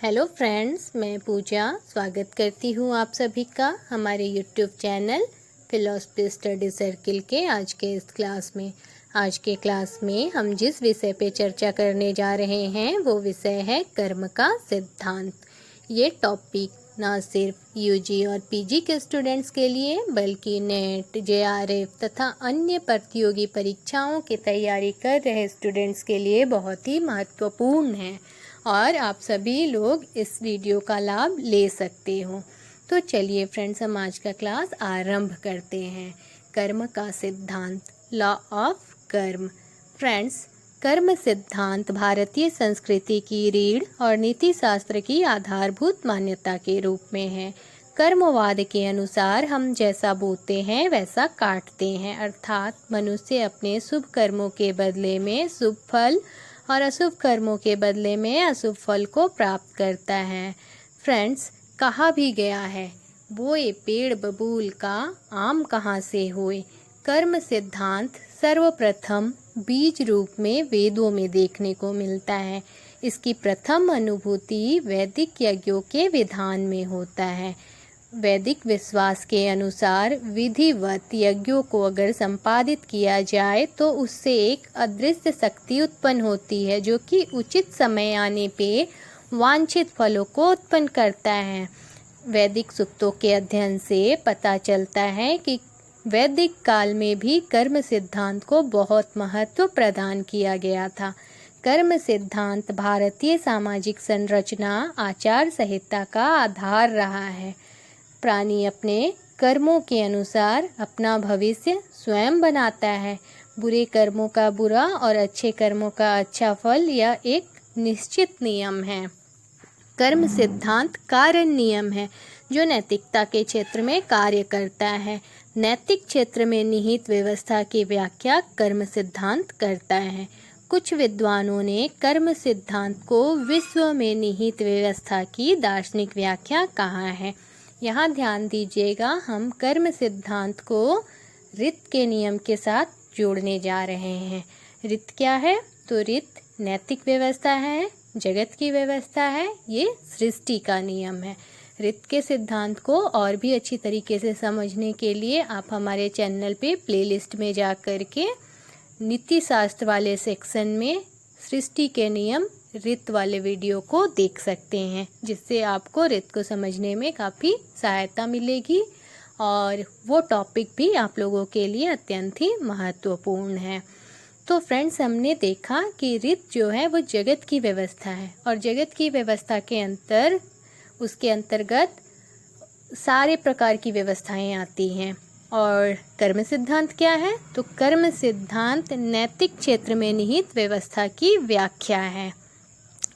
Hello friends, मैं पूजा स्वागत करती हूँ आप सभी का हमारे YouTube channel philosophy study circle के आज के इस क्लास में। आज के क्लास में हम जिस विषय पे चर्चा करने जा रहे हैं वो विषय है कर्म का सिद्धांत। ये टॉपिक ना सिर्फ यूजी और पीजी के स्टूडेंट्स के लिए बल्कि नेट, जेआरएफ तथा अन्य प्रतियोगी परीक्षाओं की तैयारी कर रहे स्टूडेंट्स के लिए बहुत ही महत्वपूर्ण है और आप सभी लोग इस वीडियो का लाभ ले सकते हो। तो चलिए फ्रेंड्स, हम आज का क्लास आरंभ करते हैं। कर्म का सिद्धांत, लॉ ऑफ कर्म। फ्रेंड्स, कर्म सिद्धांत भारतीय संस्कृति की रीढ़ और नीति शास्त्र की आधारभूत मान्यता के रूप में है। कर्मवाद के अनुसार हम जैसा बोते हैं वैसा काटते हैं, अर्थात मनुष्य अपने शुभ कर्मों के बदले में शुभ फल और अशुभ कर्मों के बदले में अशुभ फल को प्राप्त करता है। फ्रेंड्स, कहा भी गया है, बोए पेड़ बबूल का आम कहाँ से होए। कर्म सिद्धांत सर्वप्रथम बीज रूप में वेदों में देखने को मिलता है। इसकी प्रथम अनुभूति वैदिक यज्ञों के विधान में होता है। वैदिक विश्वास के अनुसार विधिवत यज्ञों को अगर संपादित किया जाए तो उससे एक अदृश्य शक्ति उत्पन्न होती है जो कि उचित समय आने पे वांछित फलों को उत्पन्न करता है। वैदिक सूक्तों के अध्ययन से पता चलता है कि वैदिक काल में भी कर्म सिद्धांत को बहुत महत्व प्रदान किया गया था। कर्म सिद्धांत भारतीय सामाजिक संरचना, आचार संहिता का आधार रहा है। प्राणी अपने कर्मों के अनुसार अपना भविष्य स्वयं बनाता है। बुरे कर्मों का बुरा और अच्छे कर्मों का अच्छा फल यह एक निश्चित नियम है। कर्म सिद्धांत कारण नियम है जो नैतिकता के क्षेत्र में कार्य करता है। नैतिक क्षेत्र में निहित व्यवस्था की व्याख्या कर्म सिद्धांत करता है। कुछ विद्वानों ने कर्म सिद्धांत को विश्व में निहित व्यवस्था की दार्शनिक व्याख्या कहा है। यहाँ ध्यान दीजिएगा, हम कर्म सिद्धांत को ऋत के नियम के साथ जोड़ने जा रहे हैं। ऋत क्या है? तो ऋत नैतिक व्यवस्था है, जगत की व्यवस्था है, ये सृष्टि का नियम है। ऋत के सिद्धांत को और भी अच्छी तरीके से समझने के लिए आप हमारे चैनल पे प्लेलिस्ट में जा कर के नीति शास्त्र वाले सेक्शन में सृष्टि के नियम ऋत वाले वीडियो को देख सकते हैं, जिससे आपको ऋत को समझने में काफ़ी सहायता मिलेगी और वो टॉपिक भी आप लोगों के लिए अत्यंत ही महत्वपूर्ण है। तो फ्रेंड्स, हमने देखा कि ऋत जो है वो जगत की व्यवस्था है और जगत की व्यवस्था के उसके अंतर्गत सारे प्रकार की व्यवस्थाएं आती हैं। और कर्म सिद्धांत क्या है? तो कर्म सिद्धांत नैतिक क्षेत्र में निहित व्यवस्था की व्याख्या है।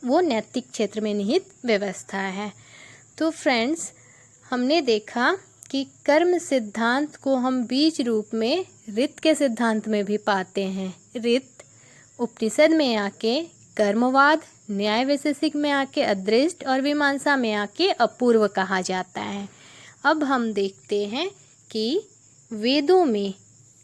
वो नैतिक क्षेत्र में निहित व्यवस्था है। तो फ्रेंड्स, हमने देखा कि कर्म सिद्धांत को हम बीज रूप में ऋत के सिद्धांत में भी पाते हैं। ऋत उपनिषद में आके कर्मवाद, न्याय वैशेषिक में आके अदृष्ट और मीमांसा में आके अपूर्व कहा जाता है। अब हम देखते हैं कि वेदों में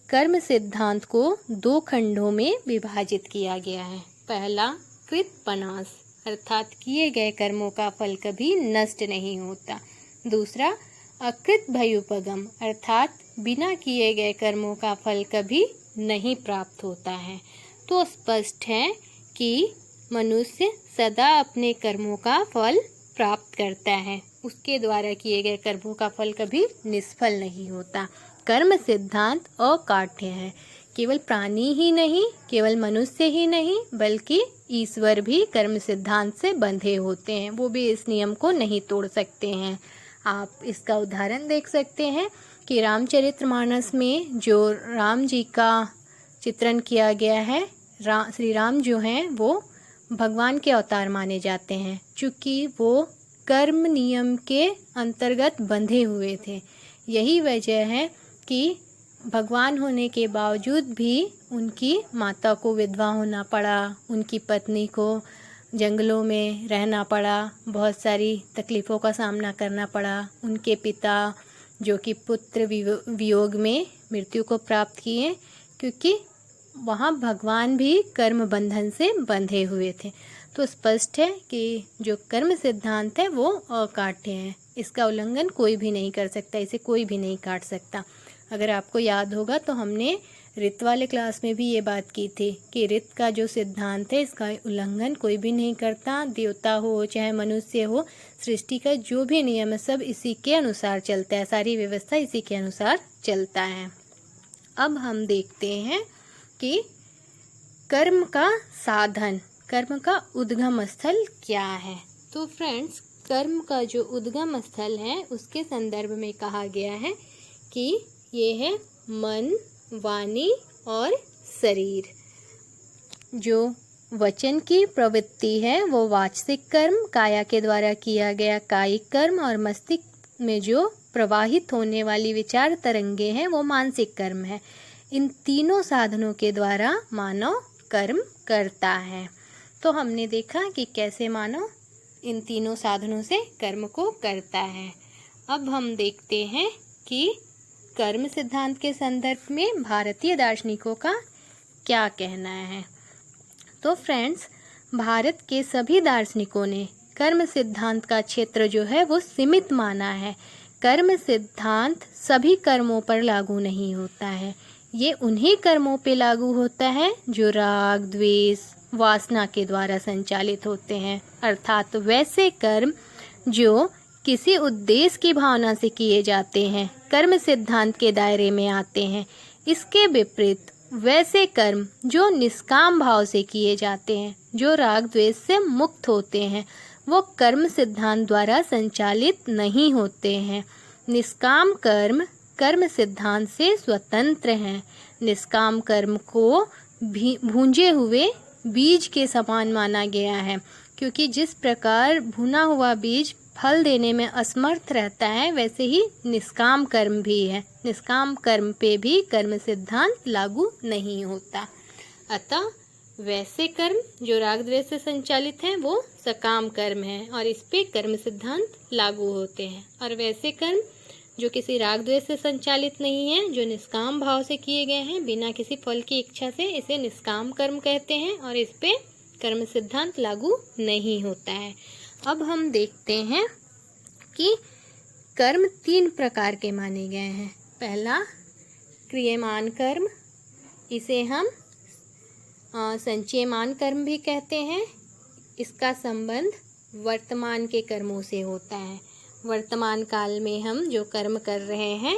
कर्म सिद्धांत को दो खंडों में विभाजित किया गया है। पहला कृतपनाश, अर्थात किए गए कर्मों का फल कभी नष्ट नहीं होता। दूसरा अकृत भयुपगम, अर्थात बिना किए गए कर्मों का फल कभी नहीं प्राप्त होता है। तो स्पष्ट है कि मनुष्य सदा अपने कर्मों का फल प्राप्त करता है, उसके द्वारा किए गए कर्मों का फल कभी निष्फल नहीं होता। कर्म सिद्धांत अकाट्य है। केवल प्राणी ही नहीं, केवल मनुष्य ही नहीं, बल्कि ईश्वर भी कर्म सिद्धांत से बंधे होते हैं। वो भी इस नियम को नहीं तोड़ सकते हैं। आप इसका उदाहरण देख सकते हैं कि रामचरितमानस में जो राम जी का चित्रण किया गया है, श्री राम जो हैं वो भगवान के अवतार माने जाते हैं, चूँकि वो कर्म नियम के अंतर्गत बंधे हुए थे। यही वजह है कि भगवान होने के बावजूद भी उनकी माता को विधवा होना पड़ा, उनकी पत्नी को जंगलों में रहना पड़ा, बहुत सारी तकलीफ़ों का सामना करना पड़ा। उनके पिता जो कि पुत्र वियोग में मृत्यु को प्राप्त किए, क्योंकि वहाँ भगवान भी कर्म बंधन से बंधे हुए थे। तो स्पष्ट है कि जो कर्म सिद्धांत है वो अकाट्य है, इसका उल्लंघन कोई भी नहीं कर सकता, इसे कोई भी नहीं काट सकता। अगर आपको याद होगा तो हमने ऋत वाले क्लास में भी ये बात की थी कि ऋत का जो सिद्धांत है इसका उल्लंघन कोई भी नहीं करता, देवता हो चाहे मनुष्य हो, सृष्टि का जो भी नियम है सब इसी के अनुसार चलता है, सारी व्यवस्था इसी के अनुसार चलता है। अब हम देखते हैं कि कर्म का साधन, कर्म का उद्गम स्थल क्या है। तो फ्रेंड्स, कर्म का जो उद्गम स्थल है उसके संदर्भ में कहा गया है कि ये है मन, वाणी और शरीर। जो वचन की प्रवृत्ति है वो वाचिक कर्म, काया के द्वारा किया गया कायिक कर्म, और मस्तिष्क में जो प्रवाहित होने वाली विचार तरंगे हैं वो मानसिक कर्म है। इन तीनों साधनों के द्वारा मानव कर्म करता है। तो हमने देखा कि कैसे मानव इन तीनों साधनों से कर्म को करता है। अब हम देखते हैं कि कर्म सिद्धांत के संदर्भ में भारतीय दार्शनिकों का क्या कहना है। तो फ्रेंड्स, भारत के सभी दार्शनिकों ने कर्म सिद्धांत का क्षेत्र जो है वो सीमित माना है। कर्म सिद्धांत सभी कर्मों पर लागू नहीं होता है, ये उन्हीं कर्मों पे लागू होता है जो राग, द्वेष, वासना के द्वारा संचालित होते हैं, अर्थात वैसे कर्म जो किसी उद्देश्य की भावना से किए जाते हैं कर्म सिद्धांत के दायरे में आते हैं। इसके विपरीत वैसे कर्म जो निष्काम भाव से किए जाते हैं, जो राग द्वेष से मुक्त होते हैं, वो कर्म सिद्धांत द्वारा संचालित नहीं होते हैं। निष्काम कर्म कर्म सिद्धांत से स्वतंत्र हैं। निष्काम कर्म को भूंजे हुए बीज के समान माना गया है, क्योंकि जिस प्रकार भुना हुआ बीज फल देने में असमर्थ रहता है, वैसे ही निष्काम कर्म भी है। निष्काम कर्म पे भी कर्म सिद्धांत लागू नहीं होता। अतः वैसे कर्म जो राग द्वेष से संचालित हैं वो सकाम कर्म है और इस पे कर्म सिद्धांत लागू होते हैं, और वैसे कर्म जो किसी राग द्वेष से संचालित नहीं है, जो निष्काम भाव से किए गए हैं बिना किसी फल की इच्छा से, इसे निष्काम कर्म कहते हैं और इस पे कर्म सिद्धांत लागू नहीं होता है। अब हम देखते हैं कि कर्म 3 प्रकार के माने गए हैं। पहला क्रियमान कर्म, इसे हम संचयमान कर्म भी कहते हैं। इसका संबंध वर्तमान के कर्मों से होता है। वर्तमान काल में हम जो कर्म कर रहे हैं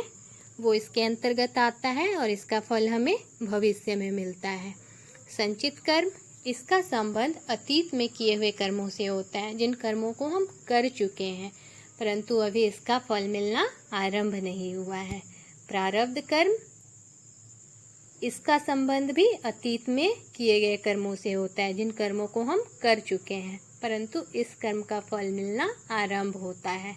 वो इसके अंतर्गत आता है और इसका फल हमें भविष्य में मिलता है। संचित कर्म, इसका संबंध अतीत में किए हुए कर्मों से होता है, जिन कर्मों को हम कर चुके हैं परंतु अभी इसका फल मिलना आरंभ नहीं हुआ है। प्रारब्ध कर्म, इसका संबंध भी अतीत में किए गए कर्मों से होता है, जिन कर्मों को हम कर चुके हैं परंतु इस कर्म का फल मिलना आरंभ होता है,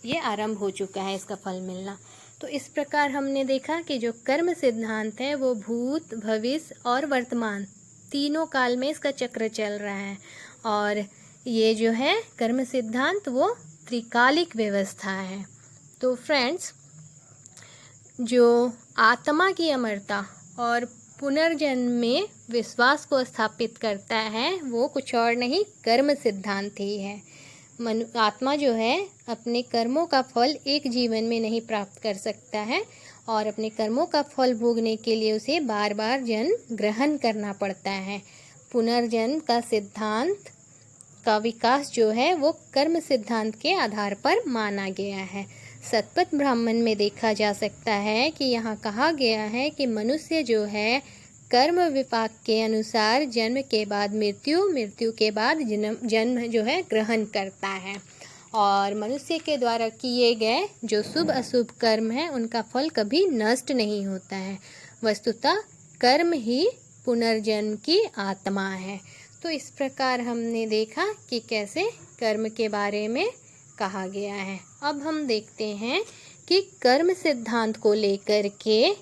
ये आरंभ हो चुका है इसका फल मिलना। तो इस प्रकार हमने देखा कि जो कर्म सिद्धांत है वो भूत, भविष्य और वर्तमान तीनों काल में इसका चक्र चल रहा है, और ये जो है कर्म सिद्धांत वो त्रिकालिक व्यवस्था है। तो फ्रेंड्स, जो आत्मा की अमरता और पुनर्जन्म में विश्वास को स्थापित करता है वो कुछ और नहीं, कर्म सिद्धांत ही है। आत्मा जो है अपने कर्मों का फल एक जीवन में नहीं प्राप्त कर सकता है, और अपने कर्मों का फल भोगने के लिए उसे बार बार जन्म ग्रहण करना पड़ता है। पुनर्जन्म का सिद्धांत का विकास जो है वो कर्म सिद्धांत के आधार पर माना गया है। शतपथ ब्राह्मण में देखा जा सकता है कि यहाँ कहा गया है कि मनुष्य जो है कर्म विपाक के अनुसार जन्म के बाद मृत्यु, मृत्यु के बाद जन्म जो है ग्रहण करता है, और मनुष्य के द्वारा किए गए जो शुभ अशुभ कर्म हैं उनका फल कभी नष्ट नहीं होता है। वस्तुतः कर्म ही पुनर्जन्म की आत्मा है। तो इस प्रकार हमने देखा कि कैसे कर्म के बारे में कहा गया है। अब हम देखते हैं कि कर्म सिद्धांत को लेकर के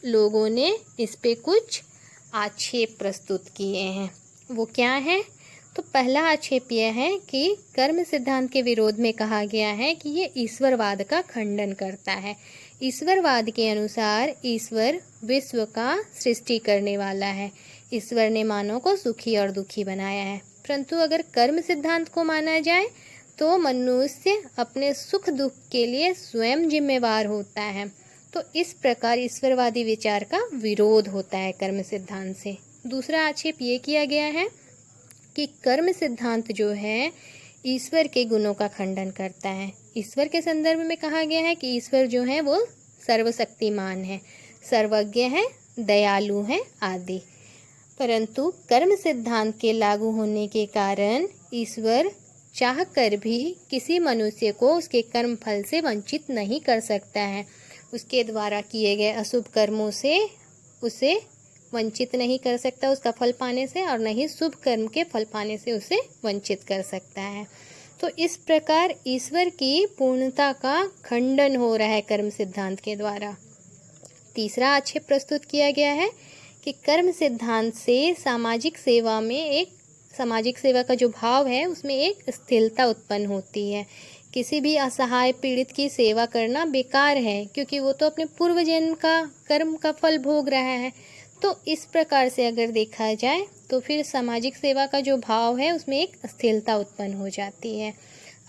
लोगों ने इस पे कुछ आक्षेप प्रस्तुत किए हैं। वो क्या है? तो पहला आक्षेप यह है कि कर्म सिद्धांत के विरोध में कहा गया है कि ये ईश्वरवाद का खंडन करता है। ईश्वरवाद के अनुसार ईश्वर विश्व का सृष्टि करने वाला है। ईश्वर ने मानव को सुखी और दुखी बनाया है। परंतु अगर कर्म सिद्धांत को माना जाए तो मनुष्य अपने सुख दुख के लिए स्वयं जिम्मेवार होता है। तो इस प्रकार ईश्वरवादी विचार का विरोध होता है कर्म सिद्धांत से। दूसरा आक्षेप ये किया गया है कि कर्म सिद्धांत जो है ईश्वर के गुणों का खंडन करता है। ईश्वर के संदर्भ में कहा गया है कि ईश्वर जो है वो सर्वशक्तिमान है, सर्वज्ञ है, दयालु है आदि। परंतु कर्म सिद्धांत के लागू होने के कारण ईश्वर चाह कर भी किसी मनुष्य को उसके कर्म फल से वंचित नहीं कर सकता है। उसके द्वारा किए गए अशुभ कर्मों से उसे वंचित नहीं कर सकता उसका फल पाने से, और न ही शुभ कर्म के फल पाने से उसे वंचित कर सकता है। तो इस प्रकार ईश्वर की पूर्णता का खंडन हो रहा है कर्म सिद्धांत के द्वारा। तीसरा आक्षेप प्रस्तुत किया गया है कि कर्म सिद्धांत से सामाजिक सेवा का जो भाव है उसमें एक स्थिरता उत्पन्न होती है। किसी भी असहाय पीड़ित की सेवा करना बेकार है, क्योंकि वो तो अपने पूर्व जन्म का कर्म का फल भोग रहा है। तो इस प्रकार से अगर देखा जाए तो फिर सामाजिक सेवा का जो भाव है उसमें एक स्थिरता उत्पन्न हो जाती है।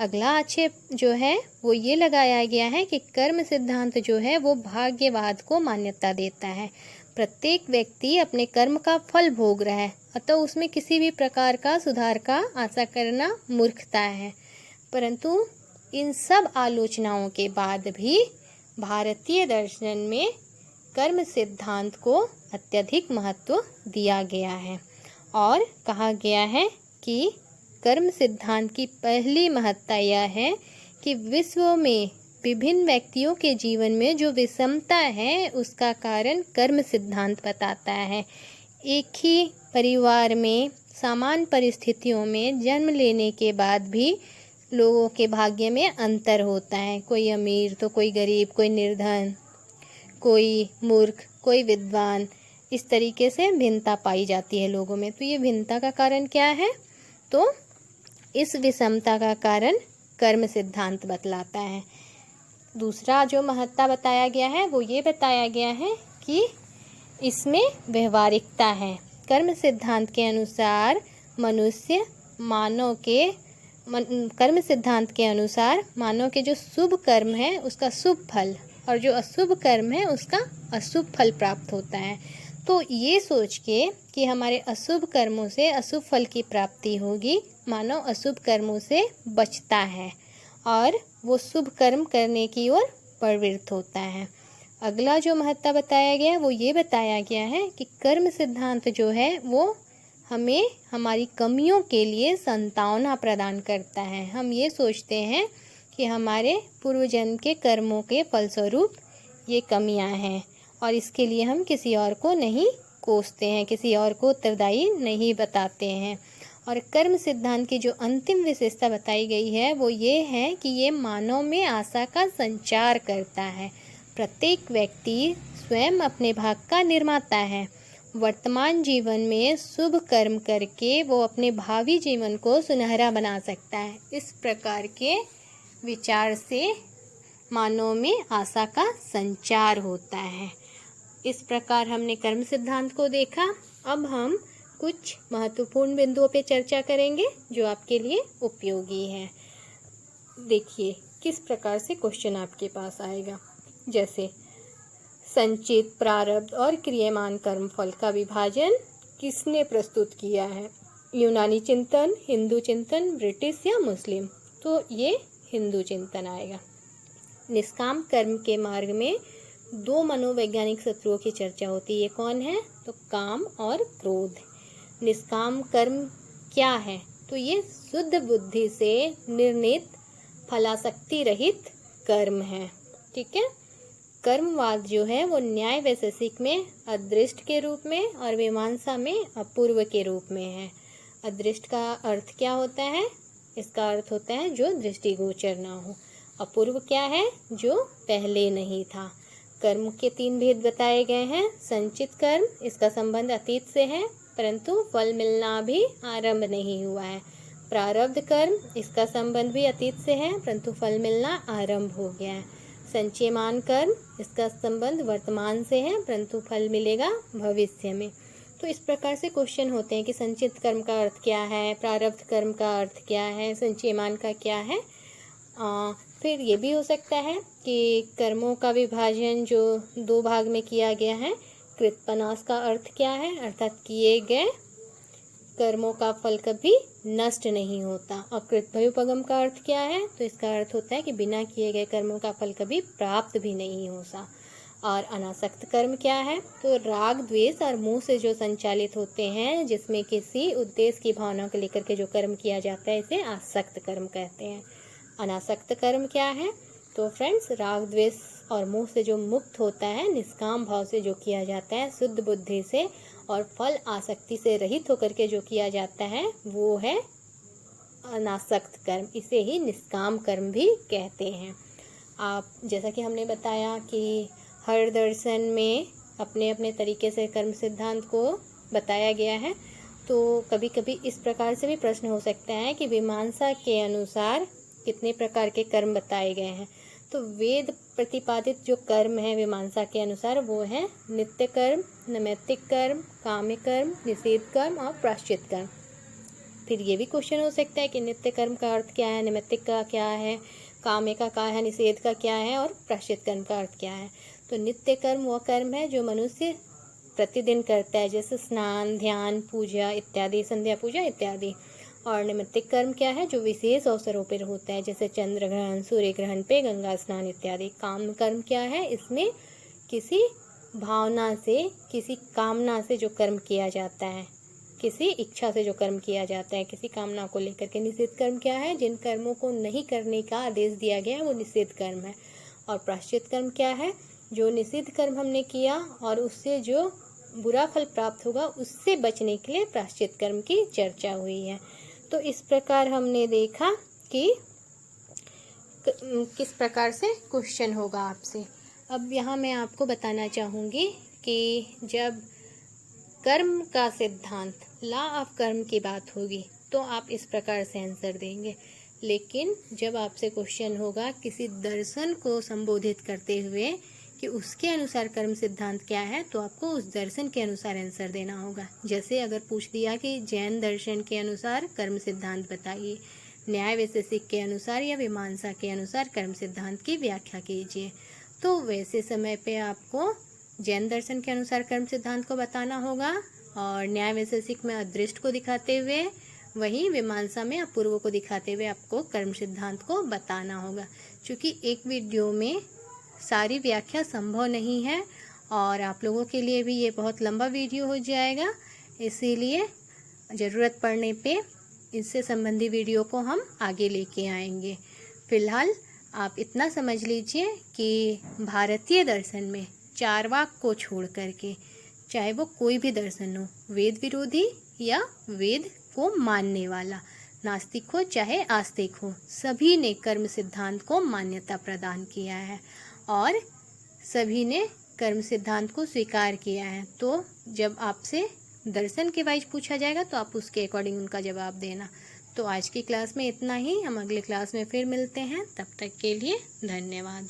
अगला आक्षेप जो है वो ये लगाया गया है कि कर्म सिद्धांत जो है वो भाग्यवाद को मान्यता देता है। प्रत्येक व्यक्ति अपने कर्म का फल भोग रहा है, अतः उसमें किसी भी प्रकार का सुधार का आशा करना मूर्खता है। परंतु इन सब आलोचनाओं के बाद भी भारतीय दर्शन में कर्म सिद्धांत को अत्यधिक महत्व दिया गया है और कहा गया है कि कर्म सिद्धांत की पहली महत्ता यह है कि विश्व में विभिन्न व्यक्तियों के जीवन में जो विषमता है उसका कारण कर्म सिद्धांत बताता है। एक ही परिवार में समान परिस्थितियों में जन्म लेने के बाद भी लोगों के भाग्य में अंतर होता है। कोई अमीर तो कोई गरीब, कोई निर्धन, कोई मूर्ख, कोई विद्वान, इस तरीके से भिन्नता पाई जाती है लोगों में। तो ये भिन्नता का कारण क्या है? तो इस विषमता का कारण कर्म सिद्धांत बतलाता है। दूसरा जो महत्ता बताया गया है वो ये बताया गया है कि इसमें व्यवहारिकता है। कर्म सिद्धांत के अनुसार कर्म सिद्धांत के अनुसार मानव के जो शुभ कर्म है उसका शुभ फल और जो अशुभ कर्म है उसका अशुभ फल प्राप्त होता है। तो ये सोच के कि हमारे अशुभ कर्मों से अशुभ फल की प्राप्ति होगी, मानव अशुभ कर्मों से बचता है और वो शुभ कर्म करने की ओर प्रवृत्त होता है। अगला जो महत्ता बताया गया है वो ये बताया गया है कि कर्म सिद्धांत जो है वो हमें हमारी कमियों के लिए सांत्वना प्रदान करता है। हम ये सोचते हैं कि हमारे पूर्व जन्म के कर्मों के फलस्वरूप ये कमियां हैं और इसके लिए हम किसी और को नहीं कोसते हैं, किसी और को उत्तरदायी नहीं बताते हैं। और कर्म सिद्धांत की जो अंतिम विशेषता बताई गई है वो ये है कि ये मानव में आशा का संचार करता है। प्रत्येक व्यक्ति स्वयं अपने भाग का निर्माता है। वर्तमान जीवन में शुभ कर्म करके वो अपने भावी जीवन को सुनहरा बना सकता है। इस प्रकार के विचार से मानव में आशा का संचार होता है। इस प्रकार हमने कर्म सिद्धांत को देखा। अब हम कुछ महत्वपूर्ण बिंदुओं पे चर्चा करेंगे जो आपके लिए उपयोगी है। देखिए किस प्रकार से क्वेश्चन आपके पास आएगा। जैसे संचित, प्रारब्ध और क्रियमान कर्मफल का विभाजन किसने प्रस्तुत किया है? यूनानी चिंतन, हिंदू चिंतन, ब्रिटिश या मुस्लिम? तो ये हिंदू चिंतन आएगा। निष्काम कर्म के मार्ग में दो मनोवैज्ञानिक शत्रुओं की चर्चा होती है। ये कौन है? तो काम और क्रोध। निष्काम कर्म क्या है? तो ये शुद्ध बुद्धि से निर्णीत फलासक्ति रहित कर्म है। ठीक है। कर्मवाद जो है वो न्याय वैशेषिक में अदृष्ट के रूप में और मीमांसा में अपूर्व के रूप में है। अदृष्ट का अर्थ क्या होता है? इसका अर्थ होता है जो दृष्टिगोचर ना हो। अपूर्व क्या है? जो पहले नहीं था। कर्म के तीन भेद बताए गए हैं। संचित कर्म, इसका संबंध अतीत से है परंतु फल मिलना भी आरंभ नहीं हुआ है। प्रारब्ध कर्म, इसका संबंध भी अतीत से है परंतु फल मिलना आरंभ हो गया है। संचयमान कर्म, इसका संबंध वर्तमान से है परंतु फल मिलेगा भविष्य में। तो इस प्रकार से क्वेश्चन होते हैं कि संचित कर्म का अर्थ क्या है, प्रारब्ध कर्म का अर्थ क्या है, संचयमान का क्या है। फिर ये भी हो सकता है कि कर्मों का विभाजन जो 2 भाग में किया गया है, कृतपनाश का अर्थ क्या है, अर्थात किए गए कर्मों का फल कभी नष्ट नहीं होता। और कृतभयोपगम का अर्थ क्या है, तो इसका अर्थ होता है कि बिना किए गए कर्मों का फल कभी प्राप्त भी नहीं होता। और अनासक्त कर्म क्या है, तो राग द्वेष और मोह से जो संचालित होते हैं, जिसमें किसी उद्देश्य की भावना को लेकर के जो कर्म किया जाता है, इसे आसक्त कर्म कहते हैं। अनासक्त कर्म क्या है, तो फ्रेंड्स राग द्वेष और मोह से जो मुक्त होता है, निष्काम भाव से जो किया जाता है, शुद्ध बुद्धि से और फल आसक्ति से रहित होकर के जो किया जाता है, वो है अनासक्त कर्म। इसे ही निष्काम कर्म भी कहते हैं। आप जैसा कि हमने बताया कि हर दर्शन में अपने अपने तरीके से कर्म सिद्धांत को बताया गया है। तो कभी कभी इस प्रकार से भी प्रश्न हो सकता है कि मीमांसा के अनुसार कितने प्रकार के कर्म बताए गए हैं। तो वेद प्रतिपादित जो कर्म है मीमांसा के अनुसार, वो है नित्य कर्म, नैमित्तिक कर्म, काम्य कर्म, निषेध कर्म और प्रायश्चित कर्म। फिर ये भी क्वेश्चन हो सकता है कि नित्य कर्म का अर्थ क्या है, नैमित्तिक का क्या है, काम्य का क्या है, निषेध का क्या है और प्रायश्चित कर्म का अर्थ क्या है। तो नित्य कर्म वह कर्म है जो मनुष्य प्रतिदिन करता है, जैसे स्नान, ध्यान, पूजा इत्यादि, संध्या पूजा इत्यादि। और नैमित्तिक कर्म क्या है, जो विशेष अवसरों पर होता है, जैसे चंद्र ग्रहण, सूर्य ग्रहण पे गंगा स्नान इत्यादि। काम कर्म क्या है, इसमें किसी भावना से, किसी कामना से जो कर्म किया जाता है, किसी इच्छा से जो कर्म किया जाता है, किसी कामना को लेकर के। निषेध कर्म क्या है, जिन कर्मों को नहीं करने का आदेश दिया गया है, वो निषेध कर्म है। और प्रायश्चित कर्म क्या है, जो निषिद्ध कर्म हमने किया और उससे जो बुरा फल प्राप्त होगा, उससे बचने के लिए प्रायश्चित कर्म की चर्चा हुई है। तो इस प्रकार हमने देखा कि किस प्रकार से क्वेश्चन होगा आपसे। अब यहाँ मैं आपको बताना चाहूँगी कि जब कर्म का सिद्धांत, लॉ ऑफ कर्म की बात होगी, तो आप इस प्रकार से आंसर देंगे। लेकिन जब आपसे क्वेश्चन होगा किसी दर्शन को संबोधित करते हुए कि उसके अनुसार कर्म सिद्धांत क्या है, तो आपको उस दर्शन के अनुसार आंसर देना होगा। जैसे अगर पूछ दिया कि जैन दर्शन के अनुसार कर्म सिद्धांत बताइए, न्याय वैशेषिक के अनुसार या मीमांसा के अनुसार कर्म सिद्धांत की व्याख्या कीजिए, तो वैसे समय पे आपको जैन दर्शन के अनुसार कर्म सिद्धांत को बताना होगा और न्याय वैशेषिक में अदृष्ट को दिखाते हुए, वहीं मीमांसा में अपूर्व को दिखाते हुए आपको कर्म सिद्धांत को बताना होगा। क्योंकि एक वीडियो में सारी व्याख्या संभव नहीं है और आप लोगों के लिए भी ये बहुत लंबा वीडियो हो जाएगा, इसीलिए ज़रूरत पड़ने पे इससे संबंधी वीडियो को हम आगे लेके आएंगे। फिलहाल आप इतना समझ लीजिए कि भारतीय दर्शन में चारवाक को छोड़ करके, चाहे वो कोई भी दर्शन हो, वेद विरोधी या वेद को मानने वाला, नास्तिक हो चाहे आस्तिक हो, सभी ने कर्म सिद्धांत को मान्यता प्रदान किया है और सभी ने कर्म सिद्धांत को स्वीकार किया है। तो जब आपसे दर्शन के वाइज पूछा जाएगा तो आप उसके अकॉर्डिंग उनका जवाब देना। तो आज की क्लास में इतना ही, हम अगले क्लास में फिर मिलते हैं, तब तक के लिए धन्यवाद।